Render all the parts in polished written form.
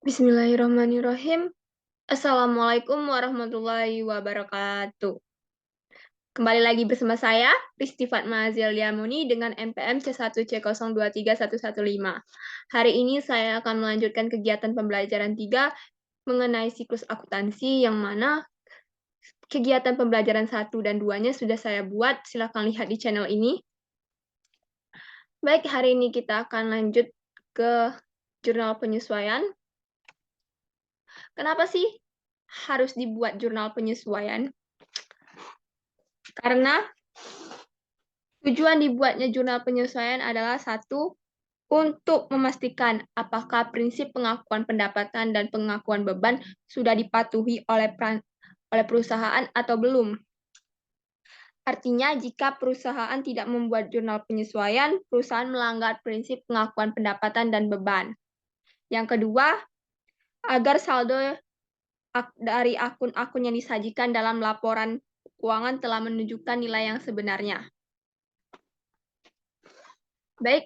Bismillahirrahmanirrahim. Assalamualaikum warahmatullahi wabarakatuh. Kembali lagi bersama saya, Risti Fatma Azelia Muni dengan NPM C1C023115. Hari ini saya akan melanjutkan kegiatan pembelajaran 3 mengenai siklus akuntansi yang mana kegiatan pembelajaran 1 dan 2-nya sudah saya buat. Silakan lihat di channel ini. Baik, hari ini kita akan lanjut ke jurnal penyesuaian. Kenapa sih harus dibuat jurnal penyesuaian? Karena tujuan dibuatnya jurnal penyesuaian adalah satu, untuk memastikan apakah prinsip pengakuan pendapatan dan pengakuan beban sudah dipatuhi oleh perusahaan atau belum. Artinya, jika perusahaan tidak membuat jurnal penyesuaian, perusahaan melanggar prinsip pengakuan pendapatan dan beban. Yang kedua, agar saldo dari akun-akun yang disajikan dalam laporan keuangan telah menunjukkan nilai yang sebenarnya. Baik,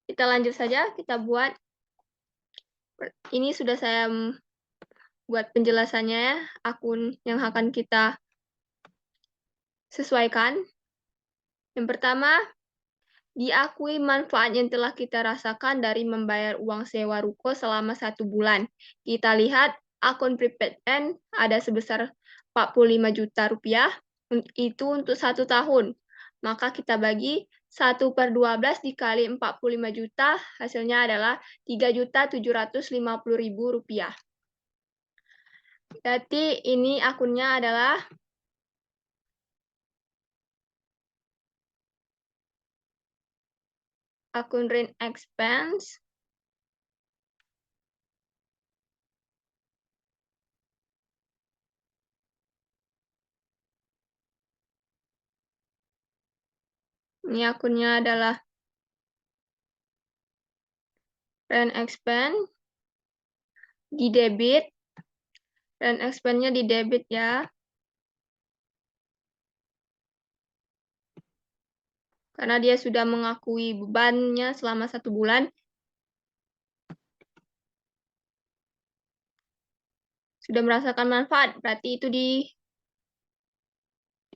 kita lanjut saja, kita buat. Ini sudah saya buat penjelasannya, akun yang akan kita sesuaikan. Yang pertama, diakui manfaat yang telah kita rasakan dari membayar uang sewa ruko selama 1 bulan. Kita lihat akun prepaid rent ada sebesar 45 juta rupiah, itu untuk 1 tahun. Maka kita bagi 1/12 dikali 45 juta, hasilnya adalah 3.750.000 rupiah. Berarti ini akunnya adalah akun rent expense. Ini akunnya adalah rent expense di debit. Rent expense-nya di debit ya. Karena dia sudah mengakui bebannya selama 1 bulan. Sudah merasakan manfaat, berarti itu di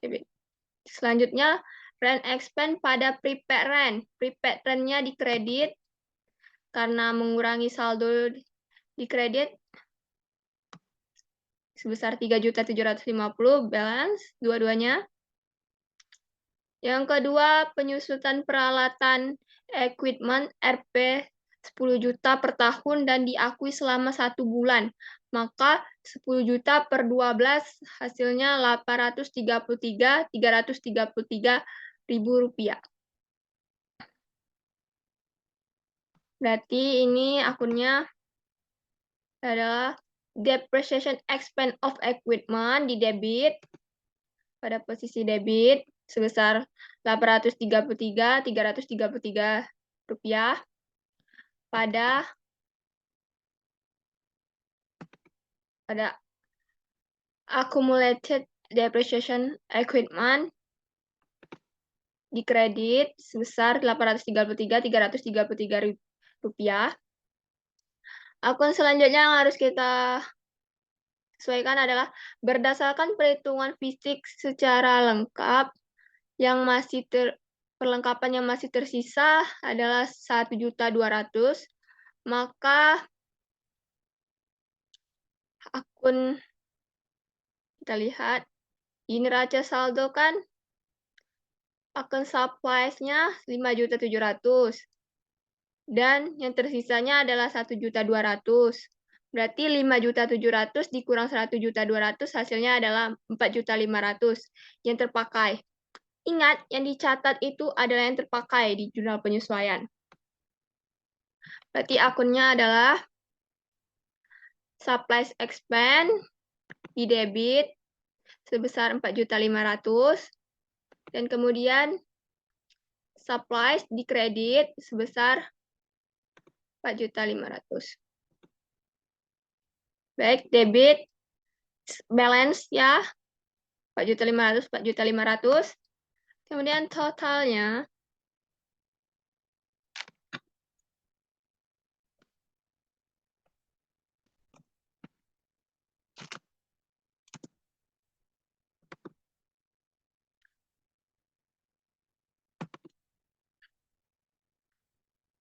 debit. Selanjutnya, rent expense pada prepaid rent. Prepaid rent-nya di kredit, karena mengurangi saldo di kredit sebesar 3.750.000 balance dua-duanya. Yang kedua, penyusutan peralatan equipment RP 10 juta per tahun dan diakui selama 1 bulan. Maka 10 juta per 12 hasilnya 333 ribu rupiah. Berarti ini akunnya adalah depreciation expense of equipment di debit, pada posisi debit sebesar 333 rupiah pada accumulated depreciation equipment di kredit sebesar 333 rupiah. Akun selanjutnya yang harus kita sesuaikan adalah berdasarkan perhitungan fisik secara lengkap yang masih perlengkapan yang masih tersisa adalah 1.200.000, maka akun kita lihat di neraca saldo kan akun supplies-nya 5.700.000 dan yang tersisanya adalah 1.200.000. Berarti 5.700.000 dikurang 1.200.000 hasilnya adalah 4.500.000 yang terpakai. Ingat, yang dicatat itu adalah yang terpakai di jurnal penyesuaian. Berarti akunnya adalah supplies expense di debit sebesar 4.500.000 dan kemudian supplies di kredit sebesar 4.500.000. Baik, debit balance ya 4.500.000, 4.500.000. Kemudian totalnya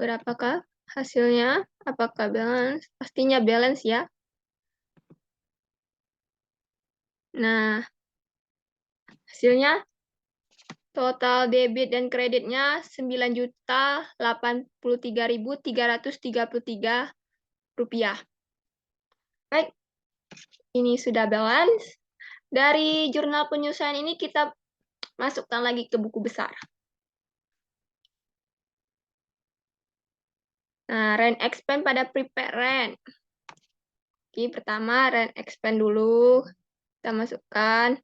Berapakah hasilnya? Apakah balance? Pastinya balance ya. Nah, hasilnya total debit dan kreditnya 9.083.333 rupiah. Baik, ini sudah balance. Dari jurnal penyesuaian ini kita masukkan lagi ke buku besar. Nah, rent expense pada prepaid rent. Oke, pertama rent expense dulu. Kita masukkan.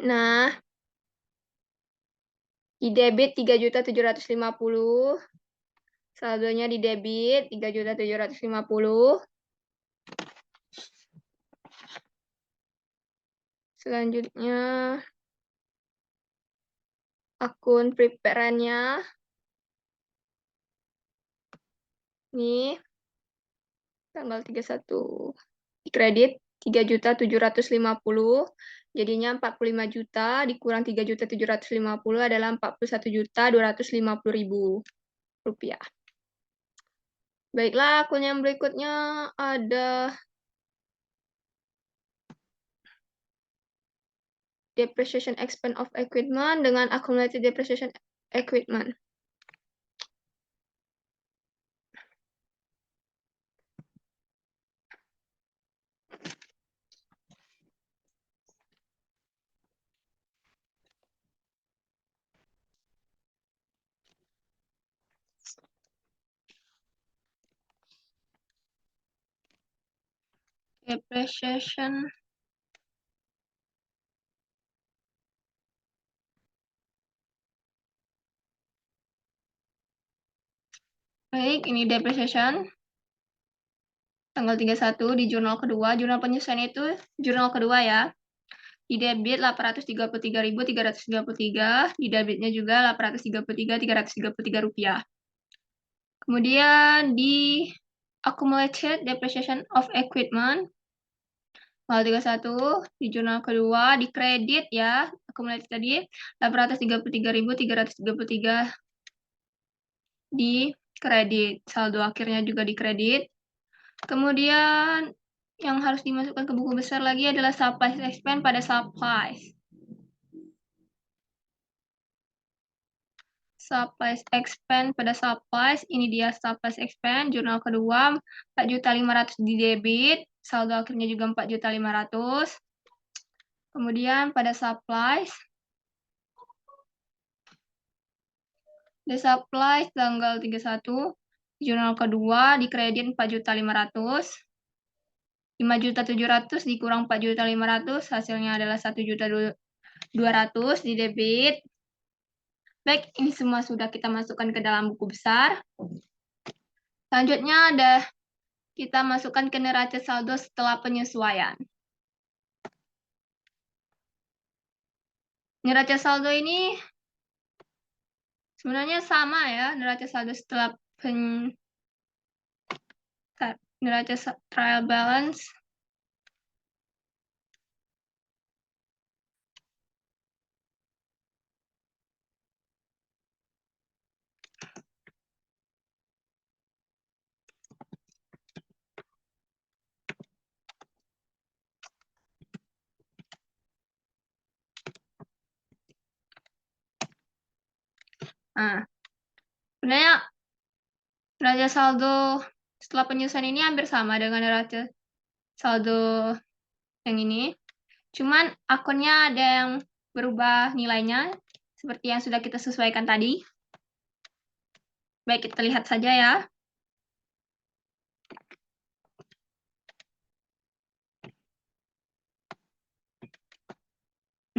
Nah, di debit 3.750.000. Saldonya di debit 3.750.000. Selanjutnya akun prepaid-nya. Ini tanggal 31. Kredit 3.750.000. Jadinya 45 juta dikurang 3.750 adalah 41.250.000 rupiah. Baiklah, akun yang berikutnya ada depreciation expense of equipment dengan accumulated depreciation equipment. Depreciation baik, ini depreciation tanggal 31 di jurnal kedua. Jurnal penyesuaian itu jurnal kedua ya. Di debit 833.333, di debitnya juga 833.333 rupiah. Kemudian di accumulated depreciation of equipment tanggal 31 di jurnal kedua, di kredit ya, accumulated tadi 833.333 di kredit, saldo akhirnya juga di kredit. Kemudian yang harus dimasukkan ke buku besar lagi adalah supplies expense pada supplies. Supplies expense pada supplies, ini dia supplies expense, jurnal kedua, 4.500.000 di debit, saldo akhirnya juga 4.500.000. Kemudian pada supplies, di supplies tanggal 31, jurnal kedua, di kredit 4.500.000, 5.700.000 dikurang 4.500.000, hasilnya adalah 1.200.000 di debit. Baik, ini semua sudah kita masukkan ke dalam buku besar. Selanjutnya ada kita masukkan ke neraca saldo setelah penyesuaian. Neraca saldo ini sebenarnya sama ya, neraca saldo setelah neraca trial balance. Nah, sebenarnya neraca saldo setelah penyesuaian ini hampir sama dengan neraca saldo yang ini. Cuman akunnya ada yang berubah nilainya, seperti yang sudah kita sesuaikan tadi. Baik, kita lihat saja ya.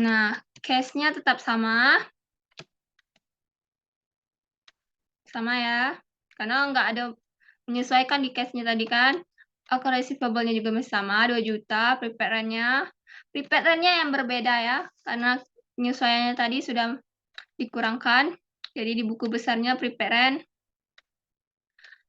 Nah, cash-nya tetap sama. Sama ya. Karena nggak ada menyesuaikan di cash-nya tadi kan. Akun receivable-nya juga masih sama, 2 juta. Prepaid rent-nya. Prepaid rent-nya yang berbeda ya. Karena penyesuaiannya tadi sudah dikurangkan. Jadi di buku besarnya prepaid rent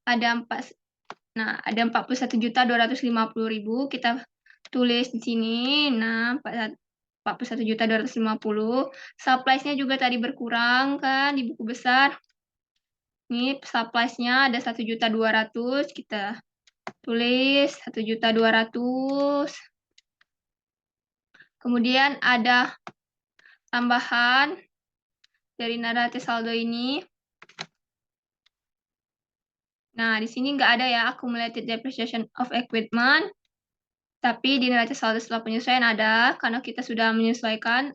ada 41.250.000 kita tulis di sini. Nah, 41.250. Supplies-nya juga tadi berkurang kan di buku besar. Ini supplies-nya ada 1.200.000, kita tulis 1.200.000. Kemudian ada tambahan dari neraca saldo ini. Nah, di sini nggak ada ya accumulated depreciation of equipment. Tapi di neraca saldo setelah penyesuaian ada, karena kita sudah menyesuaikan.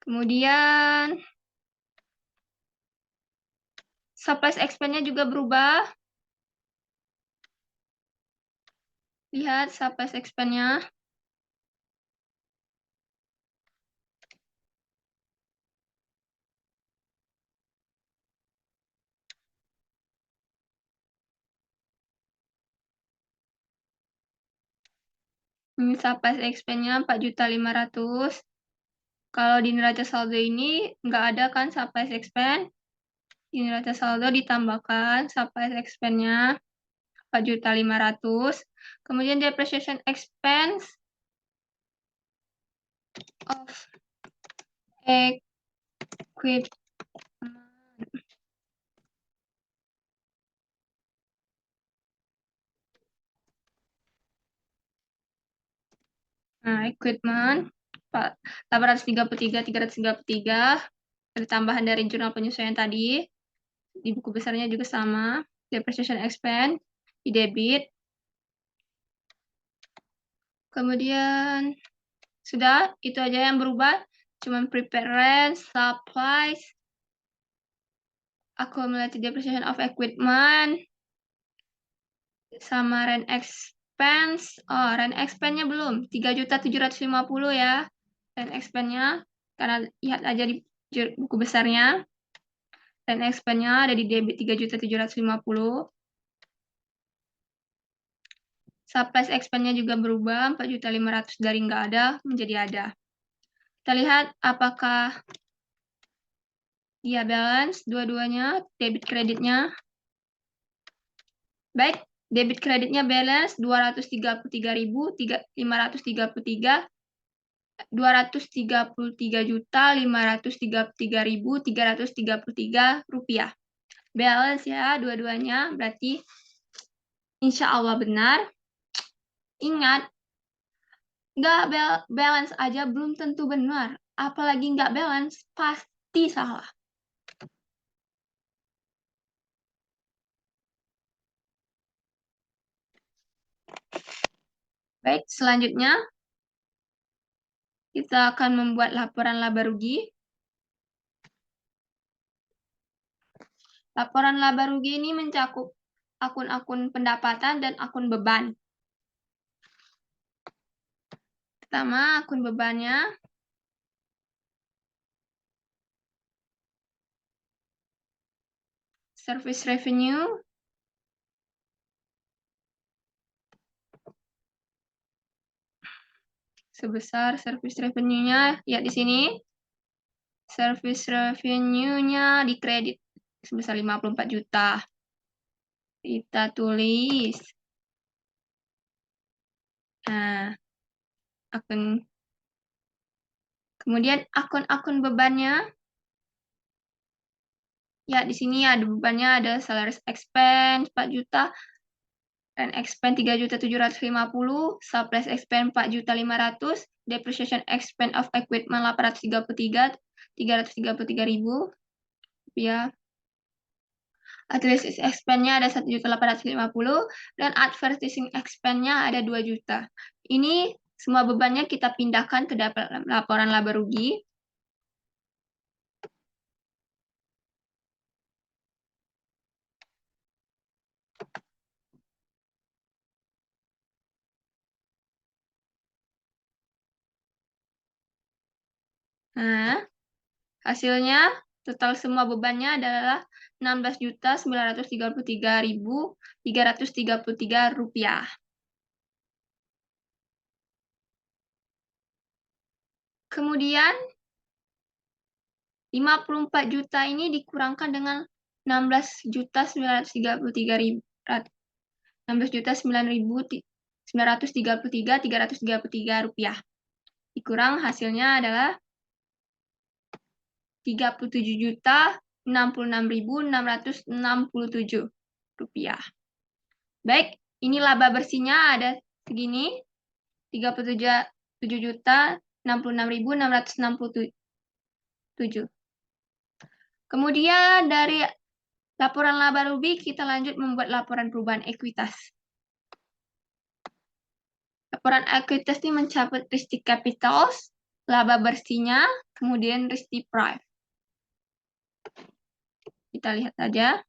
Kemudian, supplies expense-nya juga berubah. Lihat supplies expense-nya. Ini supplies expense-nya 4.500.000. Kalau di neraca saldo ini nggak ada kan supplies expense. Di neraca saldo ditambahkan supplies expense-nya 4.500.000. Kemudian depreciation expense of equipment. Nah, equipment 833, 333. Ada tambahan dari jurnal penyesuaian tadi. Di buku besarnya juga sama. Depreciation expense di debit. Kemudian sudah, itu aja yang berubah. Cuman prepare rent, supplies, accumulated depreciation of equipment, sama rent expense. Oh, rent expense-nya belum. 3.750.000 ya. Rent expense-nya. Karena lihat aja di buku besarnya. Rent expense-nya ada di debit 3.750.000. Supplies expense-nya juga berubah. 4.500.000 dari nggak ada menjadi ada. Kita lihat apakah dia balance dua-duanya, debit kreditnya. Baik, debit kreditnya balance 233.533 233.533.333 rupiah. Balance ya dua-duanya, berarti insya Allah benar. Ingat, nggak balance aja belum tentu benar. Apalagi nggak balance, pasti salah. Baik, selanjutnya kita akan membuat laporan laba rugi. Laporan laba rugi ini mencakup akun-akun pendapatan dan akun beban. Pertama, akun bebannya. Service revenue. Sebesar service revenue-nya, lihat di sini. Service revenue-nya dikredit sebesar 54 juta. Kita tulis. Nah, kemudian akun-akun bebannya. Ya, di sini ada bebannya, ada salaries expense 4 juta, rent expense 3.750.000, supplies expense 4.500.000, depreciation expense of equipment 333.000 rupiah. Utilities expense-nya ada 1.850.000 dan advertising expense-nya ada 2 juta. Ini semua bebannya kita pindahkan ke laporan laba rugi. Nah, hasilnya total semua bebannya adalah 16.933.333 rupiah. Kemudian 54 juta ini dikurangkan dengan 16.933.333 rupiah. Dikurang hasilnya adalah 37 juta Rp66.667. Baik, ini laba bersihnya ada segini, 37.666.667. Kemudian dari laporan laba rugi, kita lanjut membuat laporan perubahan ekuitas. Laporan ekuitas ini mencakup ristic capitals, laba bersihnya, kemudian ristic price. Kita lihat saja.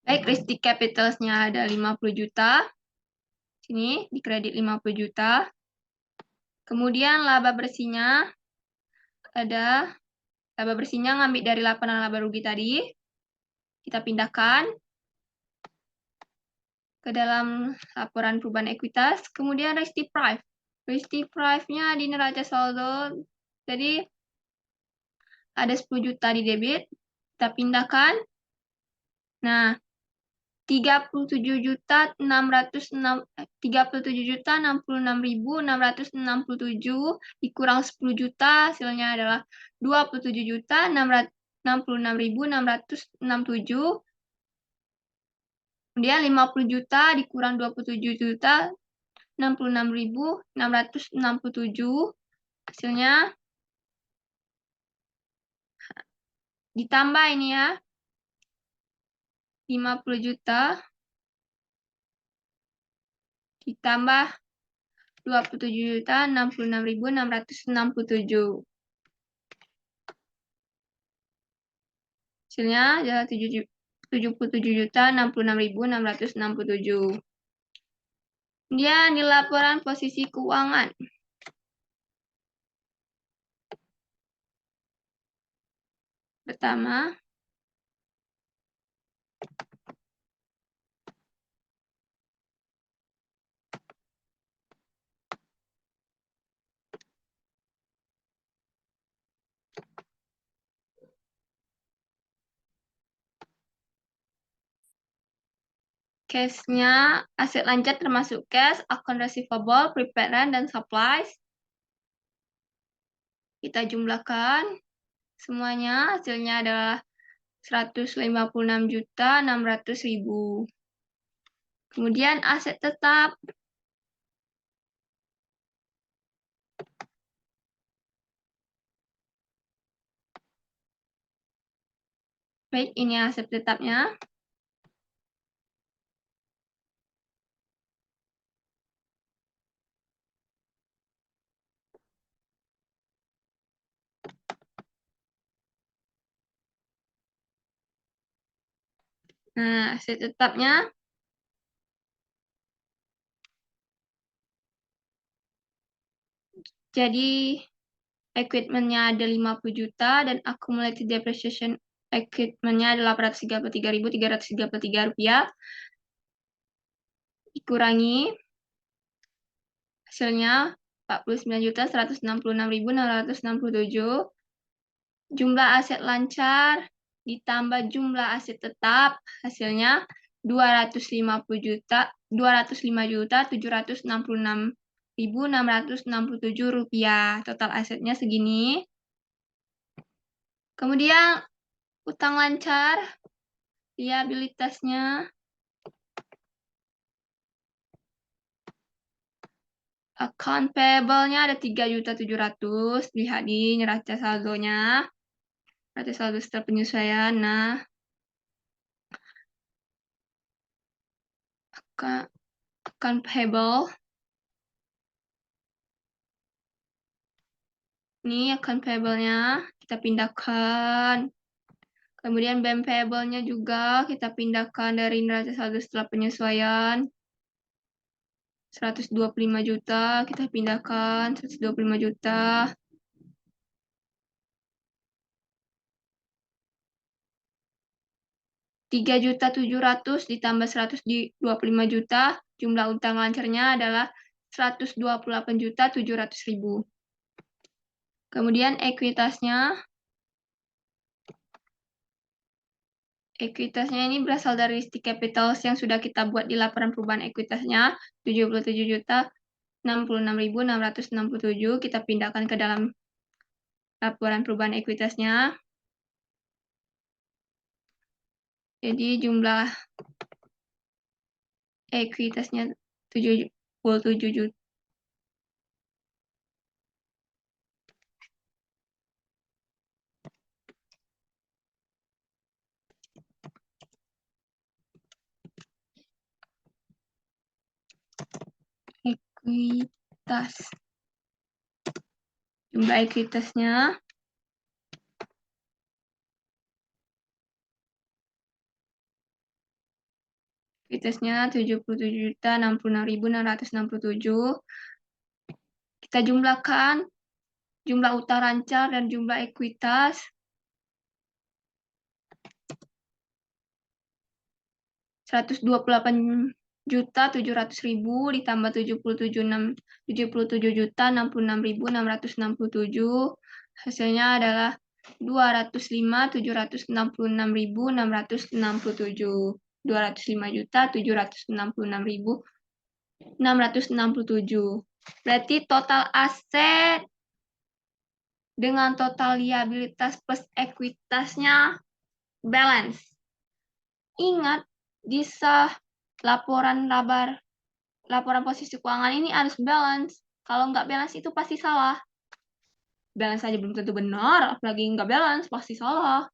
Baik, ristic capitalsnya ada 50 juta. Sini dikredit 50 juta. Kemudian laba bersihnya ada, laba bersihnya ngambil dari laporan laba rugi tadi. Kita pindahkan ke dalam laporan perubahan ekuitas. Kemudian ristic price. Ristic price-nya di neraca saldo. Jadi ada 10 juta di debit. Kita pindahkan. Nah, 37.66.667 dikurang 10 juta, hasilnya adalah 27.666.667. Kemudian 50 juta dikurang 27.66.667, hasilnya ditambah ini ya, 50 juta ditambah 27.066.667. Hasilnya adalah 77.066.667. Kemudian di laporan posisi keuangan. Pertama, cash-nya, aset lancar termasuk cash, account receivable, prepaid rent, dan supplies. Kita jumlahkan semuanya, hasilnya adalah 156.600.000. Kemudian aset tetap. Baik, ini aset tetapnya. Nah, aset tetapnya jadi equipment-nya ada 50 juta dan accumulated depreciation equipment-nya adalah Rp833.333. Dikurangi hasilnya 49.166.667. Jumlah aset lancar ditambah jumlah aset tetap, hasilnya 205.766.667 rupiah. Total asetnya segini. Kemudian utang lancar, liabilitasnya account payable-nya ada 3.700.000, lihat di neraca saldonya. Neraca saldo setelah penyesuaian. Nah, account payable. Ini account payable-nya kita pindahkan. Kemudian bank payable-nya juga kita pindahkan dari neraca saldo setelah penyesuaian. 125 juta, kita pindahkan 125 juta. 3.700.000 ditambah 125 juta, jumlah utang lancarnya adalah 128.700.000. Kemudian ekuitasnya Ekuitasnya ini berasal dari ristic capitals yang sudah kita buat di laporan perubahan ekuitasnya 77.066.667. Kita pindahkan ke dalam laporan perubahan ekuitasnya. Jadi jumlah ekuitasnya 77 juta. Ekuitas. Jumlah ekuitasnya ekuitasnya 77.066.667. Kita jumlahkan jumlah utang rancar dan jumlah ekuitas. 128.700.000 ditambah 77.066.667. Hasilnya adalah 205.766.667. 205.766.667. Berarti total aset dengan total liabilitas plus ekuitasnya balance. Ingat, di laporan posisi keuangan ini harus balance. Kalau nggak balance itu pasti salah. Balance saja belum tentu benar, apalagi nggak balance pasti salah.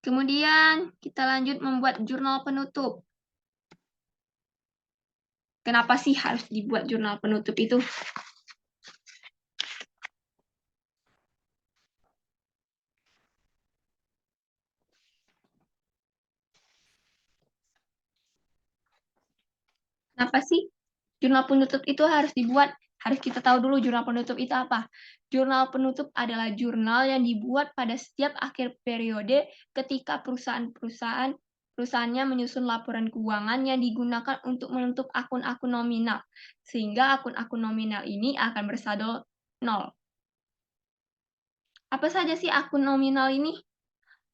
Kemudian kita lanjut membuat jurnal penutup. Kenapa sih harus dibuat jurnal penutup itu? Kenapa sih jurnal penutup itu harus dibuat? Harus kita tahu dulu jurnal penutup itu apa. Jurnal penutup adalah jurnal yang dibuat pada setiap akhir periode ketika perusahaannya menyusun laporan keuangan yang digunakan untuk menutup akun-akun nominal. Sehingga akun-akun nominal ini akan bersaldo 0. Apa saja sih akun nominal ini?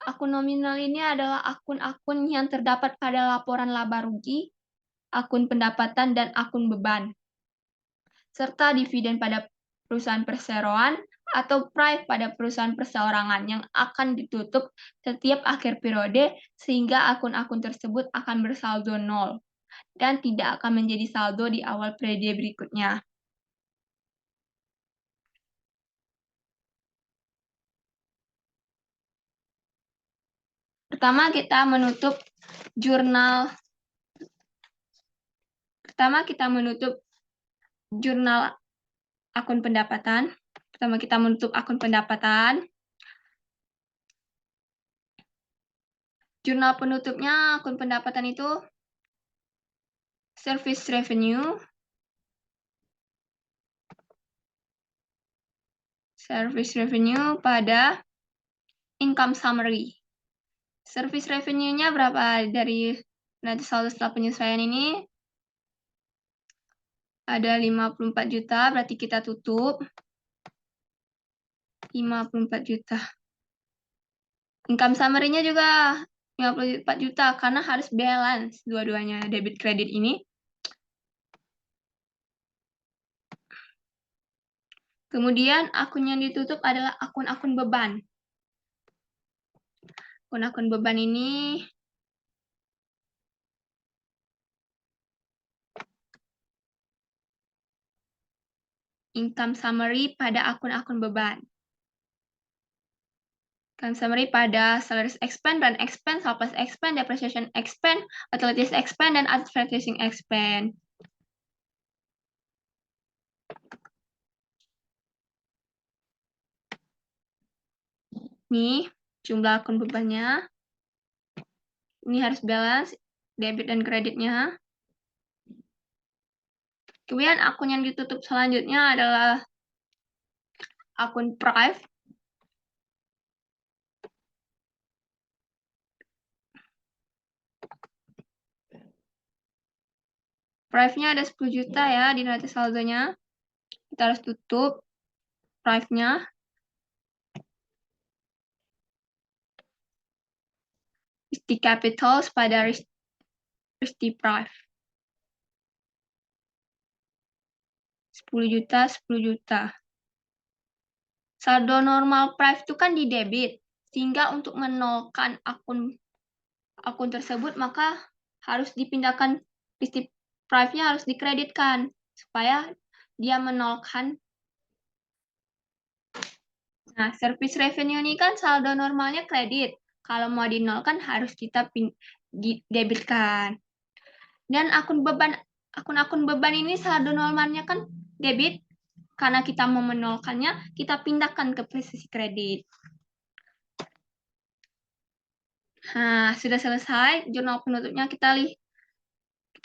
Akun nominal ini adalah akun-akun yang terdapat pada laporan laba rugi, akun pendapatan, dan akun beban, serta dividen pada perusahaan perseroan atau PRIV pada perusahaan perseorangan yang akan ditutup setiap akhir periode sehingga akun-akun tersebut akan bersaldo 0 dan tidak akan menjadi saldo di awal periode berikutnya. Pertama kita menutup jurnal akun pendapatan. Jurnal penutupnya akun pendapatan itu service revenue pada income summary. Service revenue-nya berapa dari nanti saldo setelah penyesuaian ini? Ada 54 juta, berarti kita tutup 54 juta. Income summary-nya juga 54 juta, karena harus balance dua-duanya debit kredit ini. Kemudian akun yang ditutup adalah akun-akun beban. Akun-akun beban ini income summary pada akun-akun beban. Income summary pada salaries expense, rent expense, surplus expense, depreciation expense, utilities expense, dan advertising expense. Nih, jumlah akun bebannya. Ini harus balance debit dan kreditnya. Kemudian akun yang ditutup selanjutnya adalah akun PRIV. PRIV-nya ada 10 juta ya di neraca saldonya. Kita harus tutup PRIV-nya. Risti Capital pada Risti Prive. 10 juta, 10 juta. Saldo normal Prive itu kan di debit. Sehingga untuk menolkan akun tersebut, maka harus dipindahkan Risti Prive-nya harus dikreditkan. Supaya dia menolkan. Nah, service revenue ini kan saldo normalnya kredit. Kalau mau dinolkan harus kita debitkan. Dan akun-akun beban ini saldo normalnya kan debit. Karena kita mau menolkannya, kita pindahkan ke posisi kredit. Nah, sudah selesai. Jurnal penutupnya kita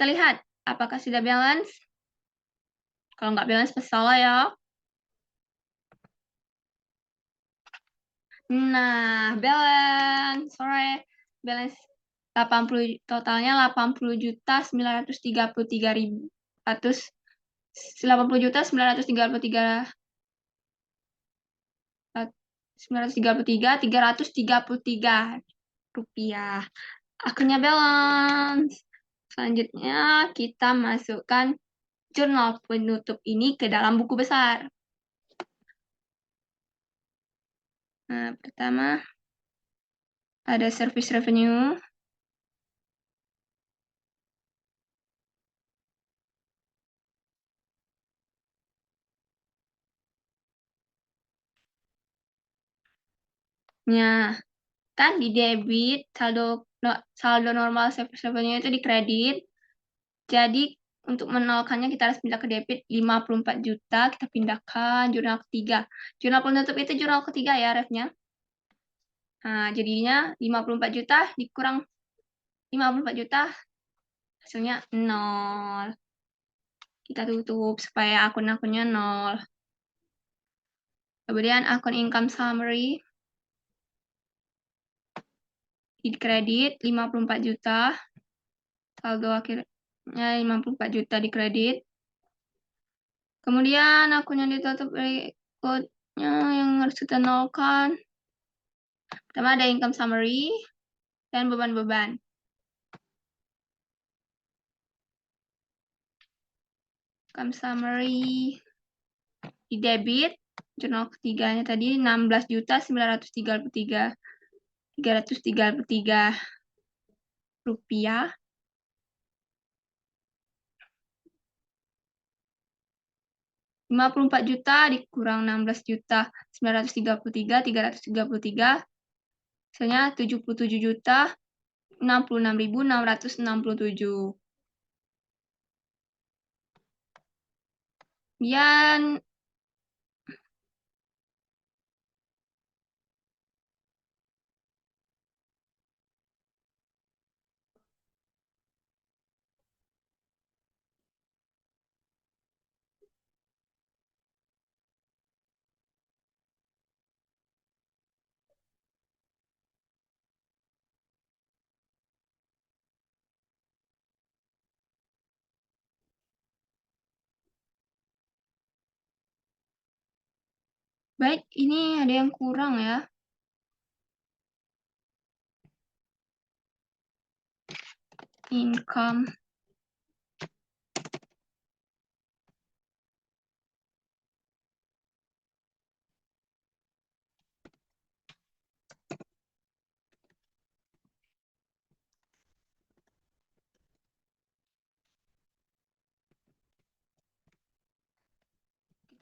lihat apakah sudah balance. Kalau nggak balance, pasti salah ya. Nah, balance. Sore. Balance 80, totalnya 80 juta 933 ribu 80 juta 933 rupiah. Akhirnya balance. Selanjutnya kita masukkan jurnal penutup ini ke dalam buku besar. Nah, pertama ada service revenue. Nah, kan di debit, saldo normal service revenue itu di kredit. Jadi untuk menolkannya kita harus pindah ke debit 54 juta, kita pindahkan jurnal ketiga. Jurnal penutup itu jurnal ketiga ya, refnya. Nah, jadinya 54 juta dikurang 54 juta, hasilnya 0. Kita tutup supaya akun-akunnya 0. Kemudian akun income summary di kredit 54 juta. Saldo akhirnya 54 juta di kredit. Kemudian akun yang ditutup berikutnya yang harus kita nolkan. Pertama ada income summary dan beban-beban. Income summary di debit, jurnal ketiganya tadi 16 juta 333 rupiah. 54 juta dikurang 16 juta 933 hasilnya 77 juta 66.667. Kemudian baik, ini ada yang kurang ya. Income.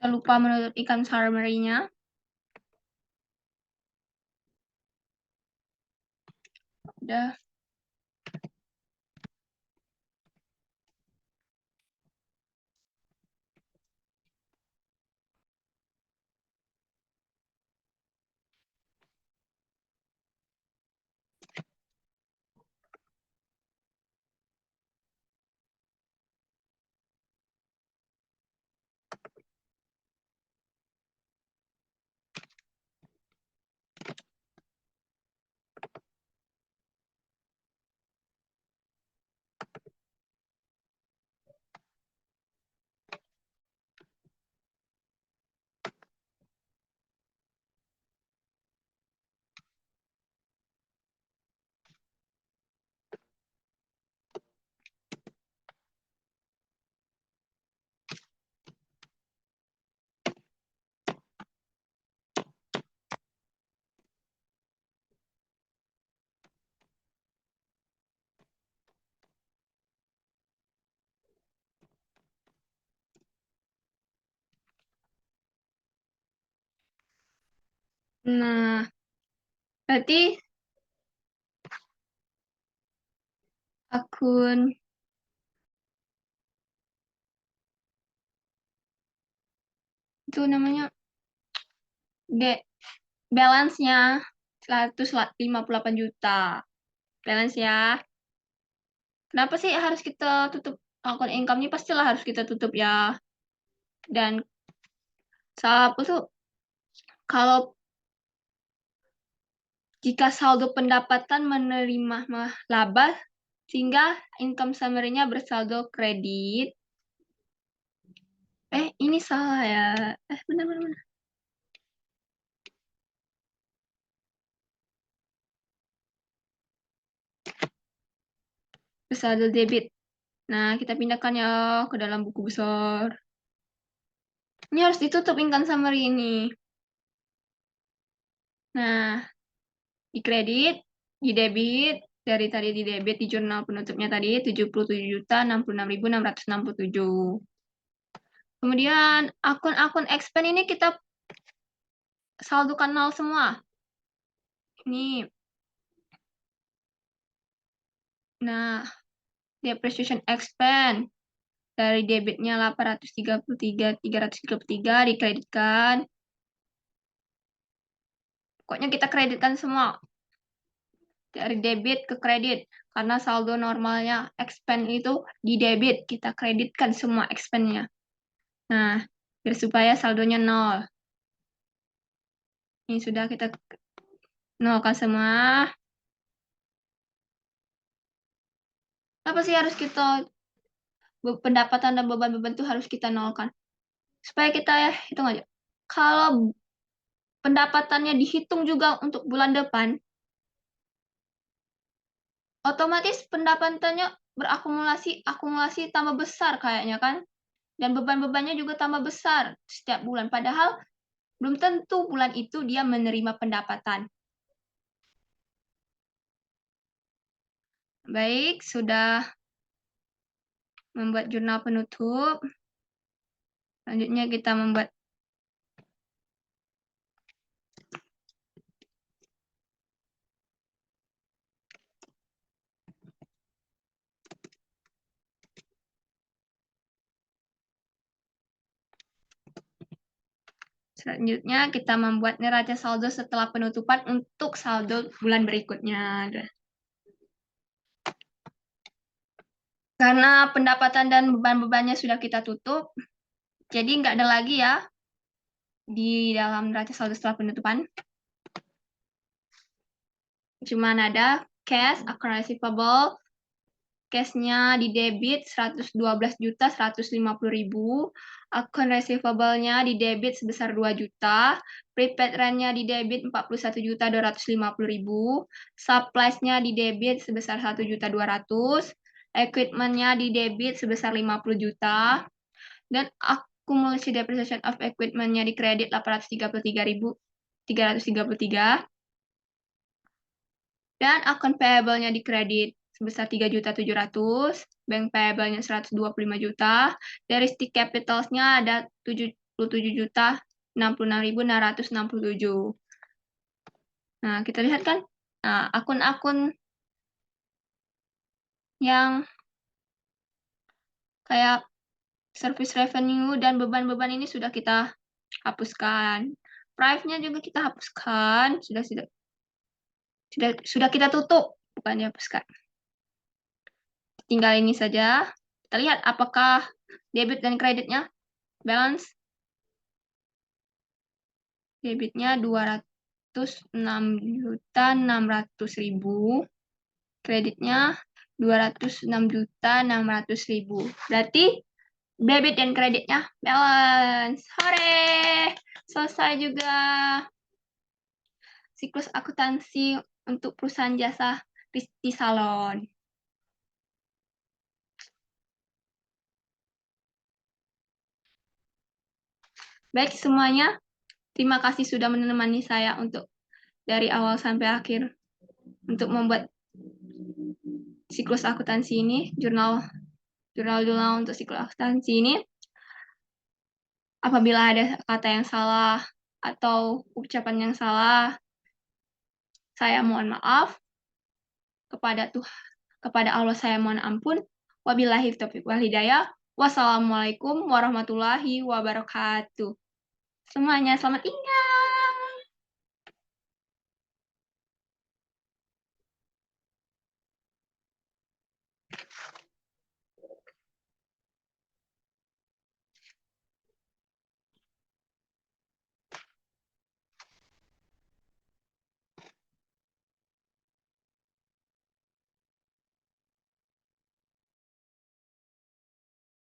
Kita lupa menutup income summary-nya. Udah. Nah, berarti akun itu namanya de balance-nya 158 juta. Balance ya. Kenapa sih harus kita tutup akun income ini? Pastilah harus kita tutup ya. Dan salah aku tuh kalau jika saldo pendapatan menerima laba sehingga income summary-nya bersaldo kredit. Ini salah ya. Benar-benar. Bersaldo debit. Nah, kita pindahkan ya ke dalam buku besar. Ini harus ditutup income summary ini. Nah, di kredit, di debit, dari tadi di debit di jurnal penutupnya tadi 77.066.667. Kemudian akun-akun expense ini kita saldokan nol semua. Ini. Nah, depreciation expense dari debitnya 833.333 dikreditkan. Pokoknya kita kreditkan semua. Dari debit ke kredit. Karena saldo normalnya expense itu di debit. Kita kreditkan semua expense-nya. Nah, biar supaya saldonya nol. Ini sudah kita nolkan semua. Apa sih harus kita pendapatan dan beban-beban itu harus kita nolkan? Supaya kita ya hitung aja. Kalau pendapatannya dihitung juga untuk bulan depan, otomatis pendapatannya akumulasi tambah besar kayaknya kan? Dan beban-bebannya juga tambah besar setiap bulan. Padahal belum tentu bulan itu dia menerima pendapatan. Baik, sudah membuat jurnal penutup. Selanjutnya kita membuat neraca saldo setelah penutupan untuk saldo bulan berikutnya. Karena pendapatan dan beban-bebannya sudah kita tutup, jadi nggak ada lagi ya di dalam neraca saldo setelah penutupan. Cuman ada cash, account receivable, cash-nya di debit 112.150.000, account receivable-nya di debit sebesar 2 juta, prepaid rent-nya di debit 41.250.000, supplies-nya di debit sebesar 1.200.000, equipment-nya di debit sebesar 50 juta, dan accumulated depreciation of equipment-nya di kredit 833.333, dan akun payable-nya di kredit sebesar 3.700.000, bank payable-nya 125 juta, dari stick capitals-nya ada 77.066.667. Nah, kita lihat kan, akun-akun yang kayak service revenue dan beban-beban ini sudah kita hapuskan. Price-nya juga kita hapuskan, sudah kita tutup, bukan dihapuskan. Tinggal ini saja. Kita lihat apakah debit dan kreditnya balance. Debitnya 206.600.000. Kreditnya 206.600.000. Berarti debit dan kreditnya balance. Hore! Selesai juga siklus akuntansi untuk perusahaan jasa Rizky Salon. Baik semuanya, terima kasih sudah menemani saya untuk dari awal sampai akhir untuk membuat siklus akuntansi ini, jurnal untuk siklus akuntansi ini. Apabila ada kata yang salah atau ucapan yang salah, saya mohon maaf. Kepada Allah saya mohon ampun. Wabillahi taufiq wal hidayah. Wassalamualaikum warahmatullahi wabarakatuh. Semuanya selamat ingat.